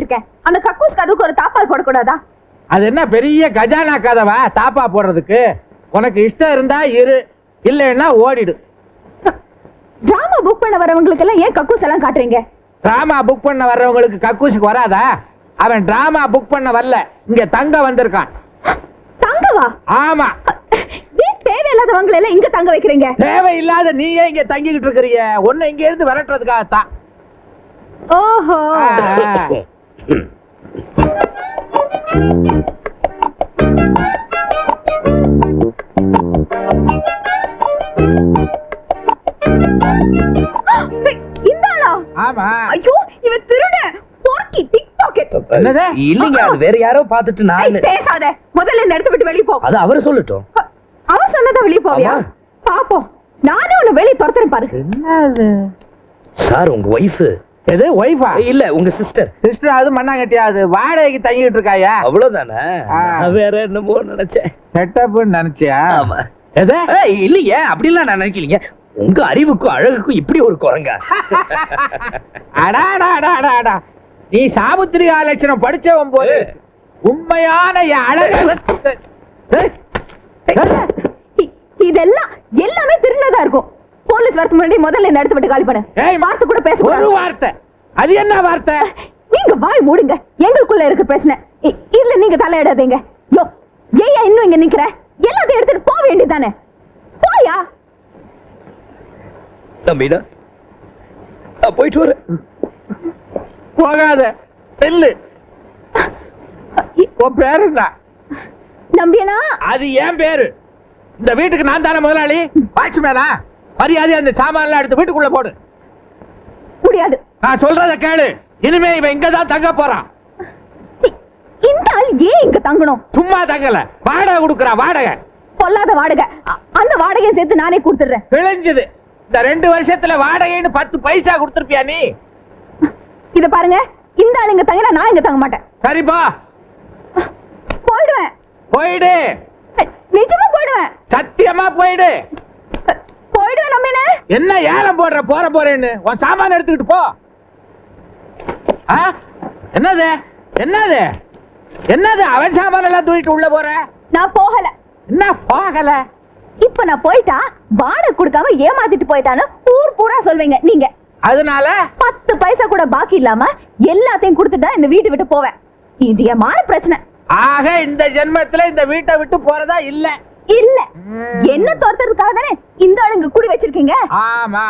வச்சிருக்கேன். அந்த கக்கூஸ் கதுக்கு ஒரு தாப்பால் போடக்கூடாதா? அது என்ன பெரிய கஜானா கதவா தாப்பா போடுறதுக்கு? உனக்கு இஷ்டம் இருந்தா இரு, இல்லைன்னா ஓடிடு. டிராமா புக் பண்ண வரவங்களுக்கு எல்லாம் ஏன் கக்கூஸ் எல்லாம் காட்டுறீங்க? டிராமா புக் பண்ண வர்றவங்களுக்கு கக்கூசுக்கு வராதா? அவன் டிராமா புக் பண்ண வரல, இங்க தங்க வந்திருக்கான். தங்கவா? ஆமா. தேவையில்லாதவங்களை எல்லாம் இங்க தங்க வைக்கிறீங்க. தேவையில்லாத நீயே இங்க தங்கிக்கிட்டு இருக்கிறீங்க. ஒன்னு இங்க இருந்து விரட்டுறதுக்காகத்தான். ஓஹோ. ஆமா. ஐயோ, இவன் திருட, போர்க்கி, பிக் பாக்கெட். என்னது? இல்லைங்க, அது வேற யாரோ பார்த்துட்டு நான். பேசாத, முதல்ல இந்த இடத்தை விட்டு வெளிய போ. அது அவரு சொல்லட்டும். அவர் சொன்னதா வெளிய போவியா? பாப்போம், நானே உன்னை வெளிய துரத்துறேன் பாரு. என்னது சார், உங்க வைஃப்? எது வைஃபா? இல்ல, உங்க சிஸ்டர். சிஸ்டர் அது மண்ணாங்கட்டியா? அது வாடகைக்கு தங்கிட்டு இருக்காயா? அவ்வளவுதானே. வேற என்னமோ நினைச்சேன். செட்டப்னு நினைச்சியா? ஆமா. எது? இல்லையே, அப்படிலாம் நான் நினைக்கலீங்க. உங்க அறிவுக்கும் அழகுக்கும் இப்படி ஒரு குரங்க. அடாடாடாடாடா, நீ சாமுத்திரிகா லட்சணம் படிச்சவன் போது உண்மையான அழகு. இதெல்லாம் எல்லாமே திருநதா இருக்கும். போலீஸ் வரதுக்கு முன்னாடி முதல்ல இந்த இடத்தை விட்டு காலி பண்ணு. வார்த்தை கூட பேச ஒரு வார்த்தை. அது என்ன வார்த்தை? நீங்க வாய் மூடுங்க, எங்களுக்குள்ள இருக்க பிரச்சனை. இல்ல நீங்க தலையிடாதீங்க. யோ, ஏயா இன்னும் இங்க நிக்கிற? எல்லாத்தையும் எடுத்துட்டு போக வேண்டியதானே? போயா. தம்பிடா, நான் போயிட்டு வரேன். போகாத, செல்லு. உன் பேரு என்ன? நம்பியனா? அது ஏன் பேரு. இந்த வீட்டுக்கு நான் தானே முதலாளி, வாட்ச்மேனா. மரியாதை அந்த சாமான்லாம் எடுத்து வீட்டுக்குள்ள போடு. முடியாது. நான் சொல்றத கேளு. இனிமே இவன் இங்கதான் தங்க போறான். இந்த ஆள் ஏன் இங்க தங்கணும்? சும்மா தங்கல, வாடகை கொடுக்கறா. வாடகை பொல்லாத வாடகை. அந்த வாடகையை சேர்த்து நானே கொடுத்துடுறேன். விளைஞ்சது. இந்த 2 வருஷத்துல வாடகைன்னு 10 பைசா கொடுத்திருப்பியா நீ? இத பாருங்க, இந்த ஆள் இங்க தங்கினா நான் இங்க தங்க மாட்டேன். சரிப்பா, போயிடுவேன். போயிடு. நிஜமா போயிடுவேன். சத்தியமா போயிடு. போயிடுவேன். நம்பினே என்ன ஏலம் போடுற? போறேன்னு உன் சாமான எடுத்துக்கிட்டு போ. என்னது என்னது என்னது? அவன் சாமான எல்லாம் தூக்கிட்டு உள்ள போற? நான் போகல. என்ன போகல? இப்ப நான் போயிட்டா வாடகை கொடுக்காம ஏமாத்திட்டு போயிட்டான்னு ஊர் பூரா சொல்வீங்க நீங்க. அதனால 10 பைசா கூட பாக்கி இல்லாம எல்லாத்தையும் கொடுத்துட்டா இந்த வீட்டை விட்டு போவேன். இது எமான பிரச்சனை. ஆக இந்த ஜென்மத்துல இந்த வீட்டை விட்டு போறதா இல்ல? இல்ல. என்ன தோர்த்ததுக்காக தானே இந்த ஆளுங்க குடி வச்சிருக்கீங்க. ஆமா.